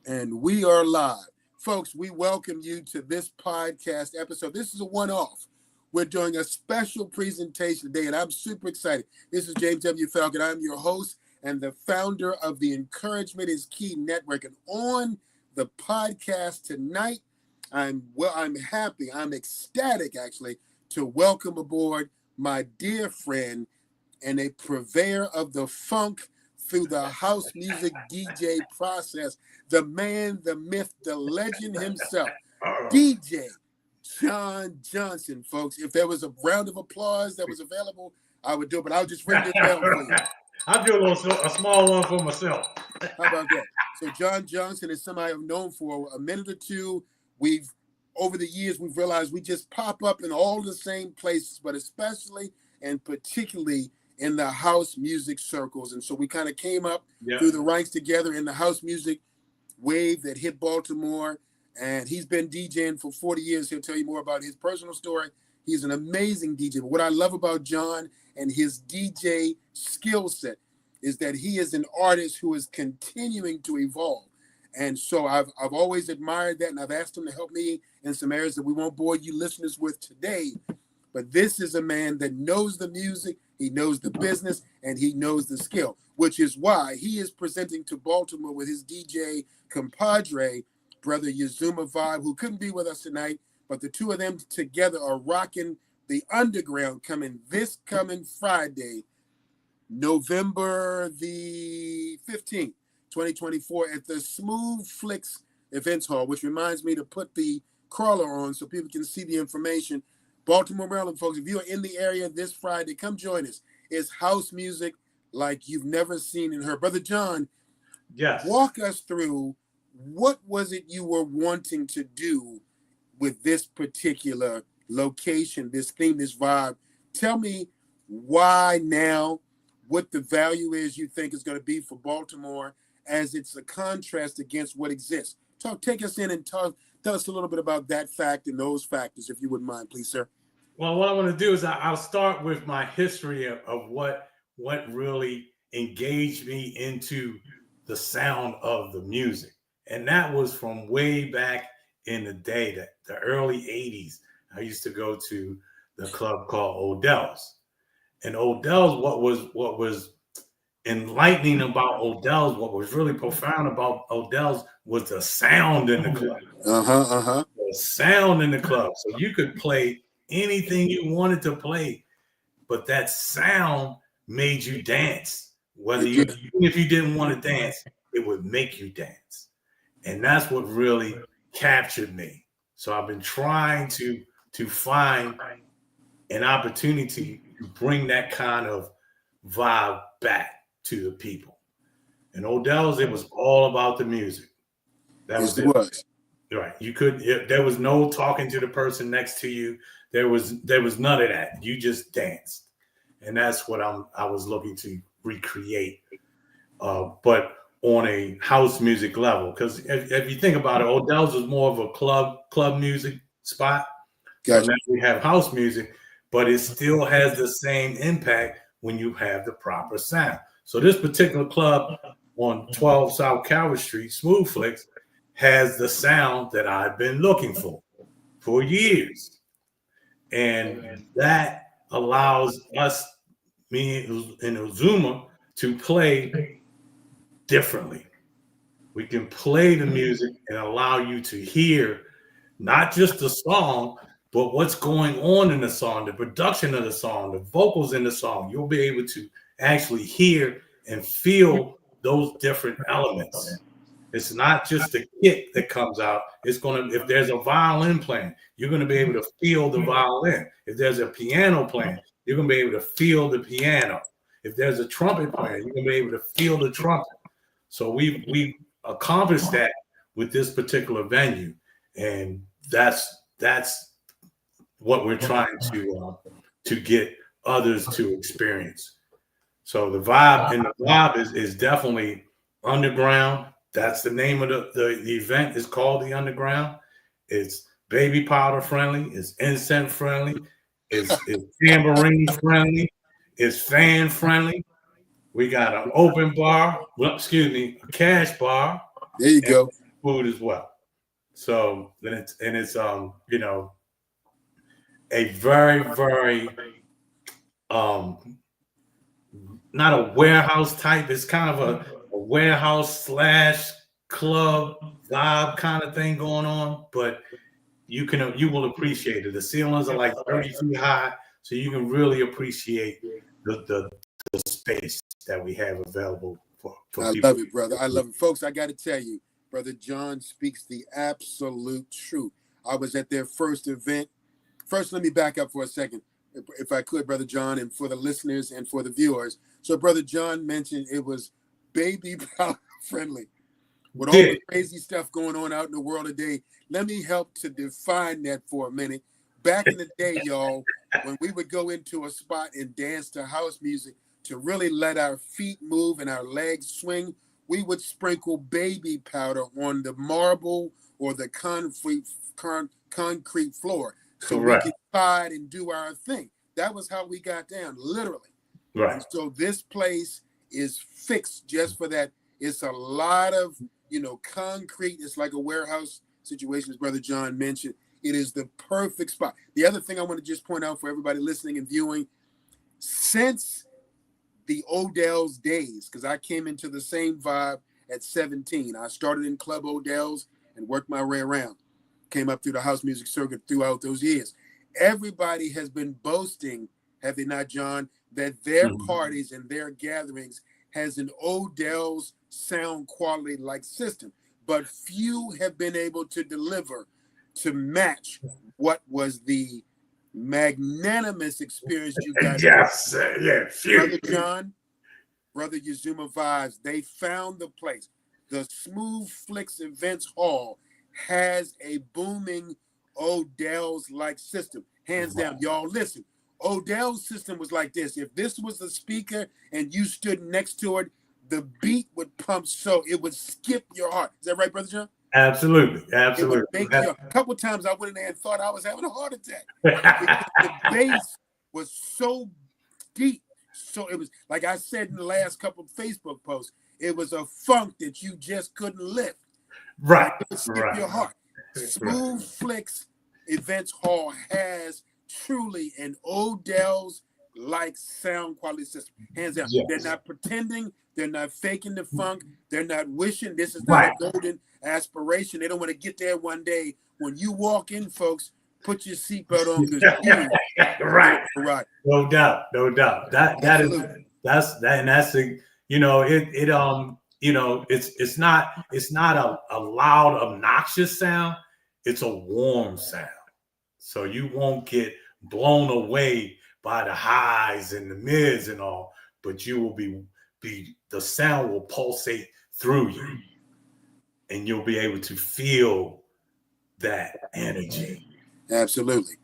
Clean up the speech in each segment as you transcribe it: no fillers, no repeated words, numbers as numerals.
And we are live. Folks, we welcome you to this podcast episode. This is a one-off. We're doing a special presentation today, and I'm super excited. This is James W. Falcon. I'm your host and the founder of the Encouragement is Key Network. And on the podcast tonight, I'm happy, I'm ecstatic actually, to welcome aboard my dear friend and a purveyor of the funk through the house music DJ process, the man, the myth, the legend himself, DJ John Johnson, folks. If there was a round of applause that was available, I would do it, but I'll just ring the bell for you. I'll do a small one for myself. How about that? So John Johnson is somebody I've known for a minute or two. Over the years, we've realized we just pop up in all the same places, but especially and particularly in the house music circles. And so we kind of came up through the ranks together in the house music wave that hit Baltimore. And he's been DJing for 40 years. He'll tell you more about his personal story. He's an amazing DJ. But what I love about John and his DJ skill set is that he is an artist who is continuing to evolve. And so I've always admired that, and I've asked him to help me in some areas that we won't bore you listeners with today. But this is a man that knows the music, he knows the business, and he knows the skill, which is why he is presenting to Baltimore with his DJ compadre, brother Yazuma Vibe, who couldn't be with us tonight, but the two of them together are rocking the underground this coming Friday, November the 15th, 2024, at the Smooth Flicks Events Hall, which reminds me to put the crawler on so people can see the information. Baltimore, Maryland, folks, if you are in the area this Friday, come join us. It's house music like you've never seen and heard. Brother John, walk us through, what was it you were wanting to do with this particular location, this theme, this vibe? Tell me why now, what the value is you think is going to be for Baltimore as it's a contrast against what exists. Take us in and tell us a little bit about that fact and those factors, if you wouldn't mind, please, sir. Well, what I want to do is I'll start with my history of what really engaged me into the sound of the music. And that was from way back in the day, the early 80s. I used to go to the club called Odell's. And Odell's, what was enlightening about Odell's, what was really profound about Odell's was the sound in the club. The sound in the club. So you could play anything you wanted to play, but that sound made you dance. Even if you didn't want to dance, it would make you dance. And that's what really captured me. So I've been trying to find an opportunity to bring that kind of vibe back to the people. And Odell's, it was all about the music. That was it. Right. There was no talking to the person next to you. There was none of that. You just danced. And that's what I was looking to recreate. But on a house music level, because if you think about it, Odell's was more of a club music spot. Gotcha. So now we have house music, but it still has the same impact when you have the proper sound. So this particular club on 12 South Calvert Street, Smooth Flicks, has the sound that I've been looking for years. And that allows us, me and Uzuma, to play differently. We can play the music and allow you to hear not just the song, but what's going on in the song, the production of the song, the vocals in the song. You'll be able to actually hear and feel those different elements. It's not just the kick that comes out. If there's a violin playing, you're going to be able to feel the violin. If there's a piano playing, you're going to be able to feel the piano. If there's a trumpet playing, you're going to be able to feel the trumpet. So we accomplished that with this particular venue, and that's what we're trying to get others to experience. So the vibe is definitely underground. That's the name of the event. Is called the Underground. It's baby powder friendly. It's incense friendly. It's tambourine friendly. It's fan friendly. We got an open bar. A cash bar. There you go. food as well. So it's you know, a very, very not a warehouse type. It's kind of a warehouse slash club vibe kind of thing going on, but you will appreciate it. The ceilings are like 30 feet high, so you can really appreciate the space that we have available for I people. love it, brother. I love it. Folks, I got to tell you, Brother John speaks the absolute truth. I was at their first event. First, let me back up for a second, if I could, Brother John, and for the listeners and for the viewers. So, Brother John mentioned it was baby powder friendly. With all the crazy stuff going on out in the world today, let me help to define that for a minute. Back in the day, y'all, when we would go into a spot and dance to house music to really let our feet move and our legs swing, we would sprinkle baby powder on the marble or the concrete floor. So Correct. we could slide and do our thing. That was how we got down, literally. Right. And so this place is fixed just for that. It's a lot of, concrete. It's like a warehouse situation, as Brother John mentioned. It is the perfect spot. The other thing I want to just point out for everybody listening and viewing, since the Odell's days, because I came into the same vibe at 17. I started in Club Odell's and worked my way around. Came up through the house music circuit throughout those years. Everybody has been boasting, have they not, John, that their parties and their gatherings has an Odell's sound quality like system, but few have been able to deliver to match what was the magnanimous experience you guys. Yes, few. Brother John, Brother Uzuma Vibes, they found the place. The Smooth Flicks Events Hall has a booming Odell's like system. Hands down. Y'all listen. Odell's system was like this. If this was the speaker and you stood next to it, the beat would pump so it would skip your heart. Is that right, Brother John? Absolutely. It would make you, a couple of times I went in there and thought I was having a heart attack. The bass was so deep. So it was, like I said in the last couple of Facebook posts, it was a funk that you just couldn't lift. Right. It would skip your heart. Smooth Flicks Events Hall has truly an Odell's like sound quality system. Hands down. Yes. They're not pretending. They're not faking the funk. They're not wishing. This is not a golden aspiration. They don't want to get there one day. When you walk in, folks, put your seatbelt on. Right. No doubt. That's the, it's not a loud, obnoxious sound. It's a warm sound. So you won't get blown away by the highs and the mids and all, but you will be the sound will pulsate through you and you'll be able to feel that energy. Absolutely.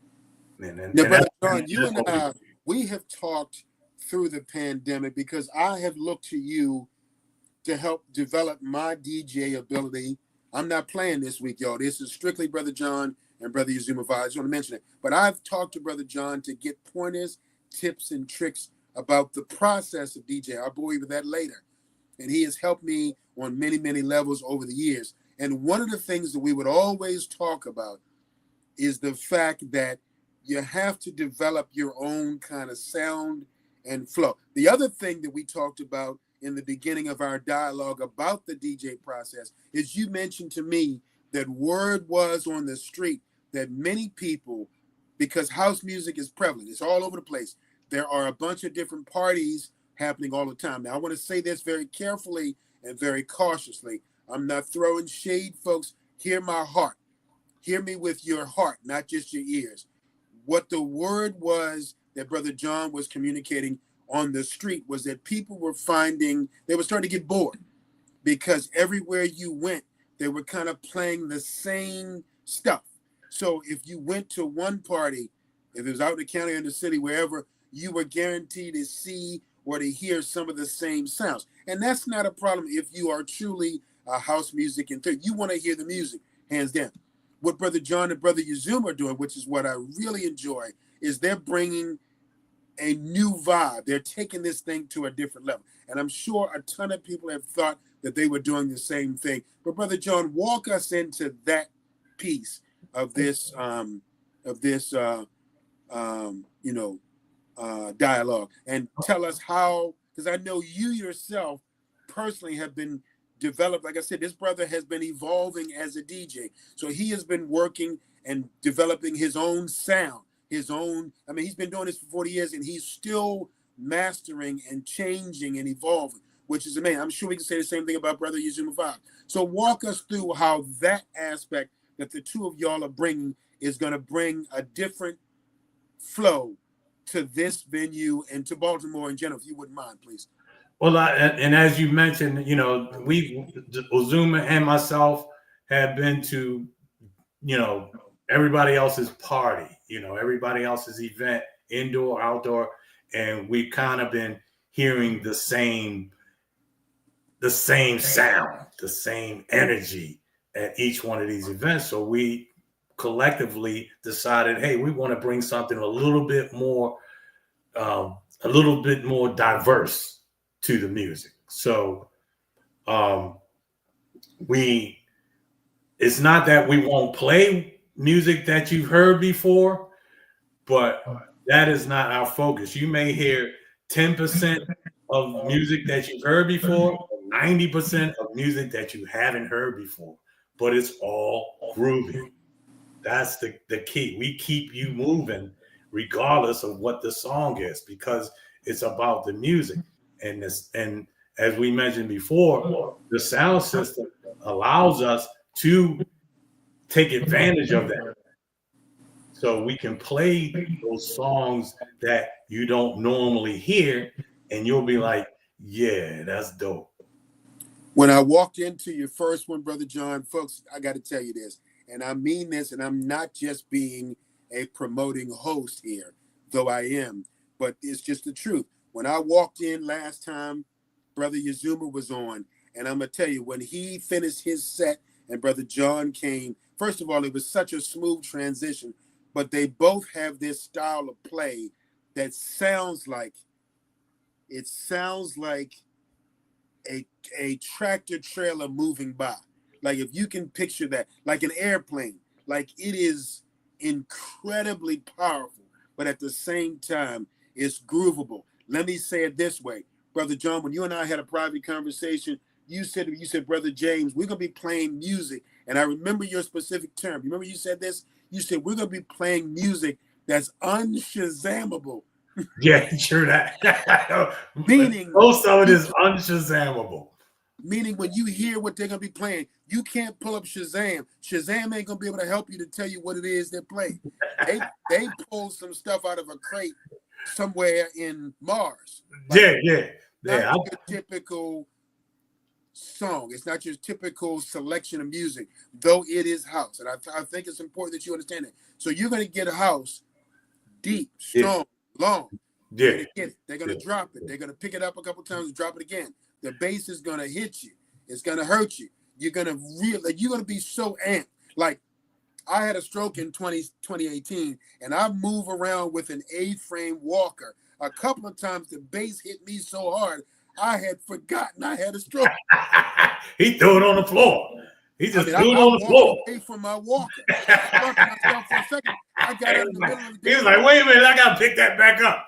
Now, Brother John, you and I, we have talked through the pandemic because I have looked to you to help develop my DJ ability. I'm not playing this week, y'all. This is strictly Brother John and Brother Uzuma Vibes. I just want to mention it. But I've talked to Brother John to get pointers, tips, and tricks about the process of DJ. I'll go over that later. And he has helped me on many, many levels over the years. And one of the things that we would always talk about is the fact that you have to develop your own kind of sound and flow. The other thing that we talked about in the beginning of our dialogue about the DJ process is you mentioned to me that word was on the street that many people, because house music is prevalent, it's all over the place. There are a bunch of different parties happening all the time. Now, I want to say this very carefully and very cautiously. I'm not throwing shade, folks. Hear my heart. Hear me with your heart, not just your ears. What the word was that Brother John was communicating on the street was that people were finding, they were starting to get bored because everywhere you went, they were kind of playing the same stuff. So if you went to one party, if it was out in the county or in the city, wherever, you were guaranteed to see or to hear some of the same sounds. And that's not a problem if you are truly a house music enthusiast. You want to hear the music, hands down. What Brother John and Brother Uzuma are doing, which is what I really enjoy, is they're bringing a new vibe. They're taking this thing to a different level. And I'm sure a ton of people have thought that they were doing the same thing. But Brother John, walk us into that piece of this dialogue, and tell us how, because I know you yourself personally have been developed. Like I said, this brother has been evolving as a DJ. So he has been working and developing his own sound, his own, I mean, he's been doing this for 40 years and he's still mastering and changing and evolving, which is amazing. I'm sure we can say the same thing about Brother Uzuma 5. So walk us through how that aspect that the two of y'all are bringing is going to bring a different flow to this venue and to Baltimore in general, if you wouldn't mind, please. Well, and as you mentioned, you know, Uzuma and myself have been to, you know, everybody else's party, you know, everybody else's event, indoor, outdoor, and we've kind of been hearing the same sound, the same energy at each one of these events. So we collectively decided, hey, we want to bring something a little bit more diverse to the music. So it's not that we won't play music that you've heard before, but that is not our focus. You may hear 10% of music that you've heard before, 90% of music that you haven't heard before, but it's all groovy. That's the key. We keep you moving regardless of what the song is, because it's about the music. And as we mentioned before, the sound system allows us to take advantage of that. So we can play those songs that you don't normally hear, and you'll be like, yeah, that's dope. When I walked into your first one, Brother John, folks, I got to tell you this, and I mean this, and I'm not just being a promoting host here, though I am, but it's just the truth. When I walked in last time, Brother Uzuma was on, and I'm going to tell you, when he finished his set and Brother John came, first of all, it was such a smooth transition, but they both have this style of play that sounds like a tractor trailer moving by. Like, if you can picture that, like an airplane, like it is incredibly powerful, but at the same time, it's groovable. Let me say it this way, Brother John, when you and I had a private conversation, you said, Brother James, we're going to be playing music. And I remember your specific term. You remember you said this? You said, we're going to be playing music that's unshazamable. Yeah, sure that. Meaning, most of it is unshazamable. Meaning, when you hear what they're going to be playing, you can't pull up Shazam. Shazam ain't going to be able to help you to tell you what it is they're playing. They pulled some stuff out of a crate somewhere in Mars. Like, yeah. Not your typical song. It's not your typical selection of music, though it is house. And I think it's important that you understand it. So you're going to get a house deep, strong, long. Yeah. They're going to drop it. They're going to pick it up a couple times and drop it again. The bass is going to hit you. It's going to hurt you. You're going to be so amped. Like, I had a stroke in 2018, and I move around with an A-frame walker. A couple of times the bass hit me so hard, I had forgotten I had a stroke. He threw it on the floor. He just threw it on the floor. Away from my walker. I myself for a second. I got out in the middle of the day. He was like, wait a minute, I got to pick that back up.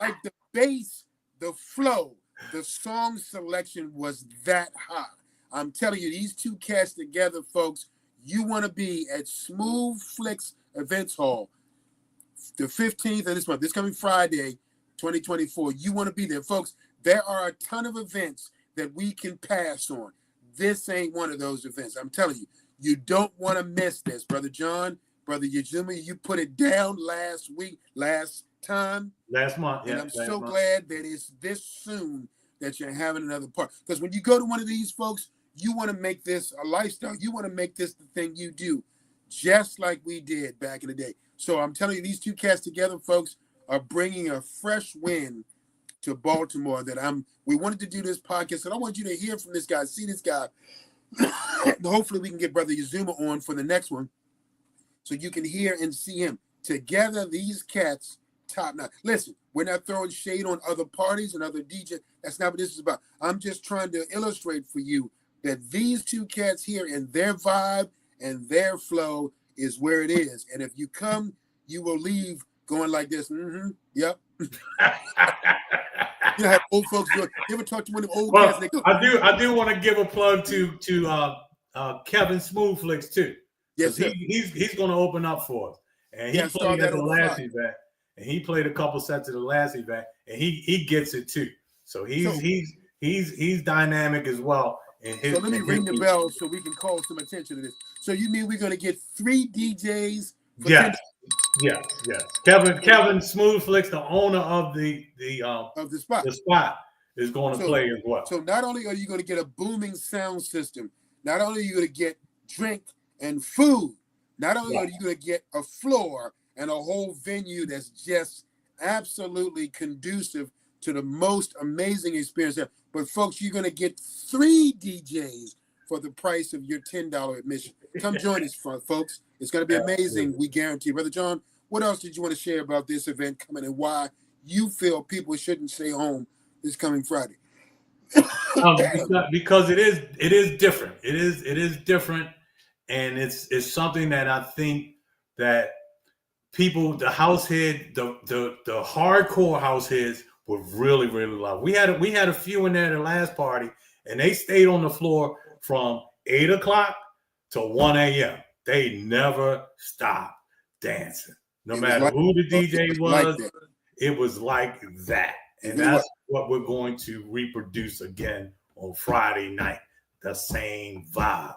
Like the bass, the flow, the song selection was that high. I'm telling you, these two cats together, folks, you want to be at Smooth Flicks Events Hall, the 15th of this month, this coming Friday, 2024. You want to be there, folks. There are a ton of events that we can pass on. This ain't one of those events. I'm telling you, you don't want to miss this. Brother John, Brother Uzuma, you put it down last month. And I'm so glad that it's this soon that you're having another part. Because when you go to one of these, folks, you want to make this a lifestyle. You want to make this the thing you do, just like we did back in the day. So I'm telling you, these two cats together, folks, are bringing a fresh wind to Baltimore. We wanted to do this podcast, and I want you to hear from this guy, see this guy. Hopefully we can get Brother Uzuma on for the next one, so you can hear and see him. Together, these cats top notch. Listen, we're not throwing shade on other parties and other DJs. That's not what this is about. I'm just trying to illustrate for you that these two cats here and their vibe and their flow is where it is. And if you come, you will leave going like this. Yep. You know how old folks do it. You ever talk to one of them old cats? They go, I do want to give a plug to Kevin Smoothflicks too. yes, sir. He's going to open up for us, and he played at the last event, and he played a couple sets at the last event, and he gets it too. So he's dynamic as well. So let me ring the bell so we can call some attention to this. So you mean we're going to get 3 DJs? Yes. Kevin Smoothflicks, the owner of the spot, is going to play as well. So not only are you going to get a booming sound system, not only are you going to get drink and food, not only are you going to get a floor and a whole venue that's just absolutely conducive to the most amazing experience there, but folks, you're going to get 3 DJs for the price of your $10 admission. Come join us, folks. It's going to be amazing. We guarantee. Brother John, what else did you want to share about this event coming and why you feel people shouldn't stay home this coming Friday? Because it is different. It is different, and it's something that I think that people, the house head, the hardcore house heads would really love. We had a few in there at the last party, and they stayed on the floor from 8 o'clock to 1 a.m. They never stopped dancing. No matter who the DJ was, it was like that. And that's what we're going to reproduce again on Friday night. The same vibe.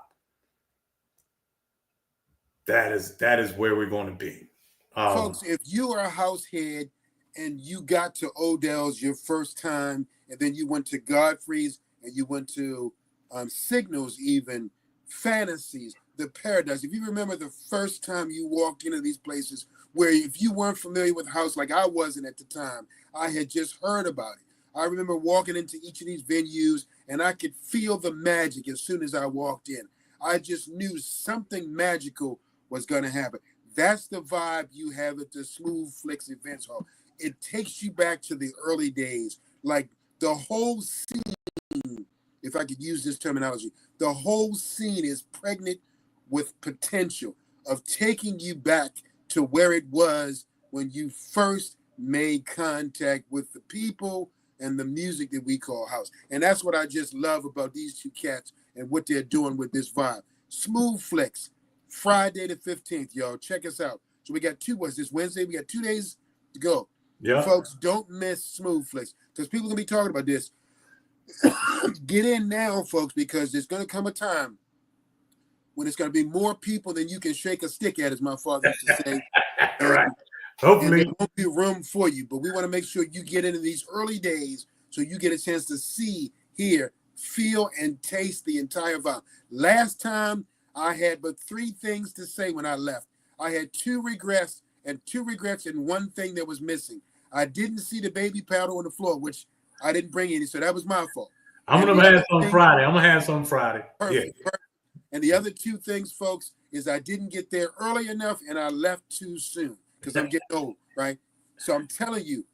That is where we're going to be. Folks, if you are a house head and you got to Odell's your first time, and then you went to Godfrey's and you went to Signals, even Fantasies, the Paradise. If you remember the first time you walked into these places, where if you weren't familiar with house like I wasn't at the time, I had just heard about it. I remember walking into each of these venues and I could feel the magic as soon as I walked in. I just knew something magical was going to happen. That's the vibe you have at the Smoothflicks Events Hall. It takes you back to the early days, like the whole scene, if I could use this terminology, the whole scene is pregnant with potential of taking you back to where it was when you first made contact with the people and the music that we call house. And that's what I just love about these two cats and what they're doing with this vibe. Smoothflicks, Friday the 15th, y'all. Check us out. So we got this Wednesday. We got 2 days to go. Yeah. Folks, don't miss Smoothflicks because people are going to be talking about this. Get in now, folks, because there's going to come a time when it's going to be more people than you can shake a stick at, as my father used to say. Right. Hopefully. And there won't be room for you, but we want to make sure you get into these early days so you get a chance to see, hear, feel, and taste the entire vibe. Last time, I had but 3 things to say when I left. I had 2 regrets and 1 thing that was missing. I didn't see the baby powder on the floor, which I didn't bring any, so that was my fault. I'm going to have some Friday. Perfect. And the other 2 things, folks, is I didn't get there early enough and I left too soon because I'm getting old, right? So I'm telling you,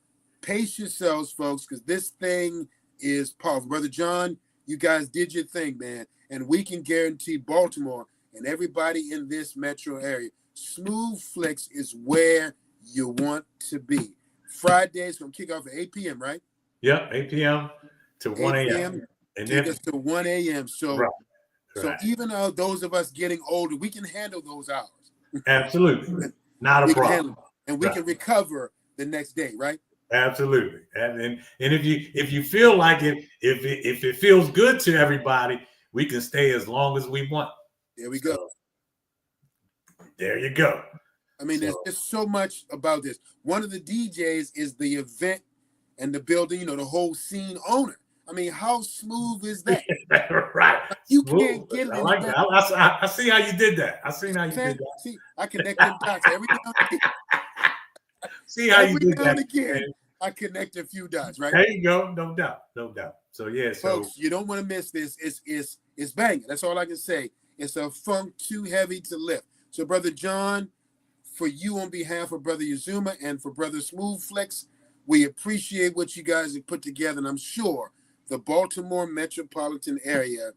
pace yourselves, folks, because this thing is powerful. Brother John, you guys did your thing, man. And we can guarantee Baltimore and everybody in this metro area, Smoothflicks is where you want to be. Friday's going to kick off at 8 p.m., right? Yep, 8 p.m. to 1 a.m. And take us to 1 a.m. So, right. So even those of us getting older, we can handle those hours. Absolutely. Not a problem. And we can recover the next day, right? Absolutely. And if you feel like it, if it feels good to everybody, we can stay as long as we want. There we go. There you go. I mean, there's just so much about this. One of the DJs is the event and the building, the whole scene owner. I mean, how smooth is that? Right. You can't get it. I like that. I see how you did that. See, I connect the dots every now and again. See how you did that. Again, I connect a few dots, right? There you go. No doubt. So yeah, folks, you don't want to miss this. It's banging. That's all I can say. It's a funk too heavy to lift. So, Brother John, for you on behalf of Brother Yazuma and for Brother Smooth Flicks. We appreciate what you guys have put together, and I'm sure the Baltimore metropolitan area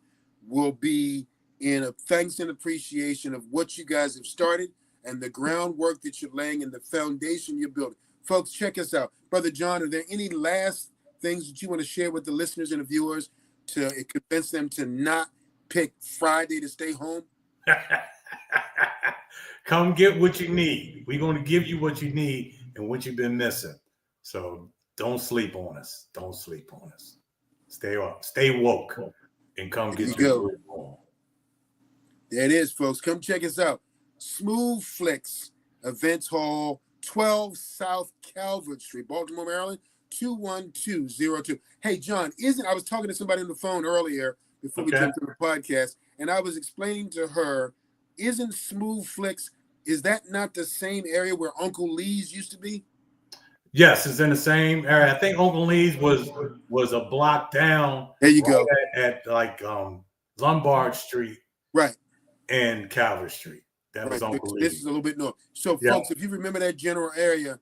will be in a thanks and appreciation of what you guys have started and the groundwork that you're laying and the foundation you're building. Folks, check us out. Brother John, are there any last things that you want to share with the listeners and the viewers to convince them to not pick Friday to stay home? Come get what you need. We're going to give you what you need and what you've been missing. So don't sleep on us. Don't sleep on us. Stay up. Stay woke and come get your home. There it is, folks. Come check us out. Smooth Flicks Events Hall, 12 South Calvert Street, Baltimore, Maryland, 21202. Hey, John, I was talking to somebody on the phone earlier before we jumped to the podcast, and I was explaining to her, isn't Smooth Flicks, is that not the same area where Uncle Lee's used to be? Yes, it's in the same area. I think Uncle Lee's was a block down. There you go. At like Lombard Street. Right. And Calvert Street. That was Uncle Lee's. This is a little bit north. So, folks, if you remember that general area,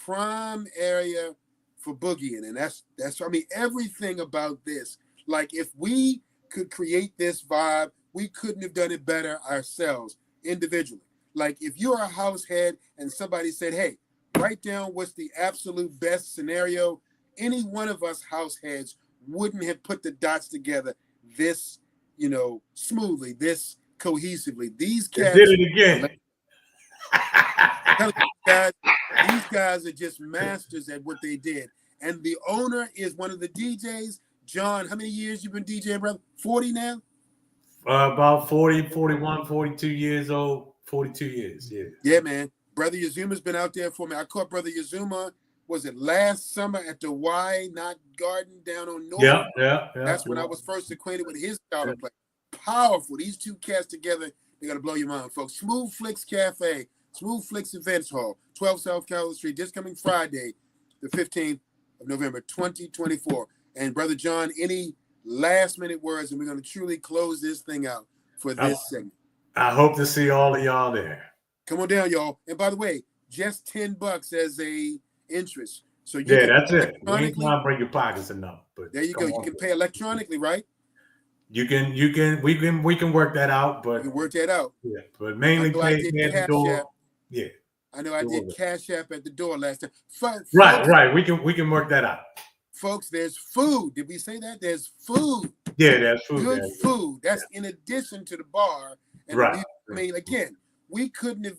prime area for boogieing, and that's I mean, everything about this. Like, if we could create this vibe, we couldn't have done it better ourselves individually. Like, if you're a house head and somebody said, hey, write down what's the absolute best scenario, any one of us house heads wouldn't have put the dots together this, smoothly, this cohesively. These cats did it again. These guys are just masters at what they did. And the owner is one of the DJs. John, how many years you been DJing, brother? 40 now? About 40, 41, 42 years old. 42 years, yeah. Yeah, man. Brother Yazuma's been out there for me. I caught Brother Yazuma, was it last summer at the Why Not Garden down on North? Yeah. That's when I was first acquainted with his style of play. Powerful. These two cats together, they're going to blow your mind, folks. Smooth Flicks Cafe, Smooth Flicks Events Hall, 12 South Calvert Street, this coming Friday, the 15th of November, 2024. And Brother John, any last-minute words, and we're going to truly close this thing out for this segment. I hope to see all of y'all there. Come on down, y'all. And by the way, just $10 as a interest. So you that's it. We ain't trying to bring your pockets enough. But there you go. You can pay electronically, right? We can work that out, but you can work that out. Yeah, but mainly pay at the door. Yeah. I know I did Cash App at the door last time. Right. We can work that out. Folks, there's food. Did we say that? There's food. Yeah, there's food. Good food. That's in addition to the bar. And right. I mean, again, we couldn't have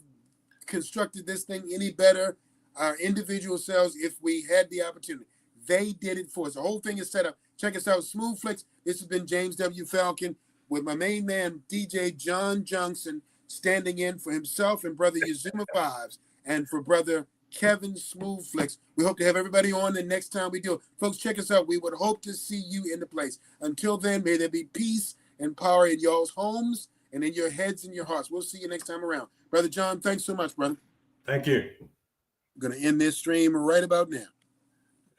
constructed this thing any better, our individual selves, if we had the opportunity. They did it for us. The whole thing is set up. Check us out, Smooth Flicks. This has been James W. Falcon with my main man, DJ John Johnson, standing in for himself and Brother Yazuma Vibes and for Brother Kevin Smooth Flicks. We hope to have everybody on the next time we do it. Folks, check us out. We would hope to see you in the place. Until then, may there be peace and power in y'all's homes and in your heads and your hearts. We'll see you next time around. Brother John, thanks so much, brother. Thank you. I'm going to end this stream right about now.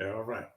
All right.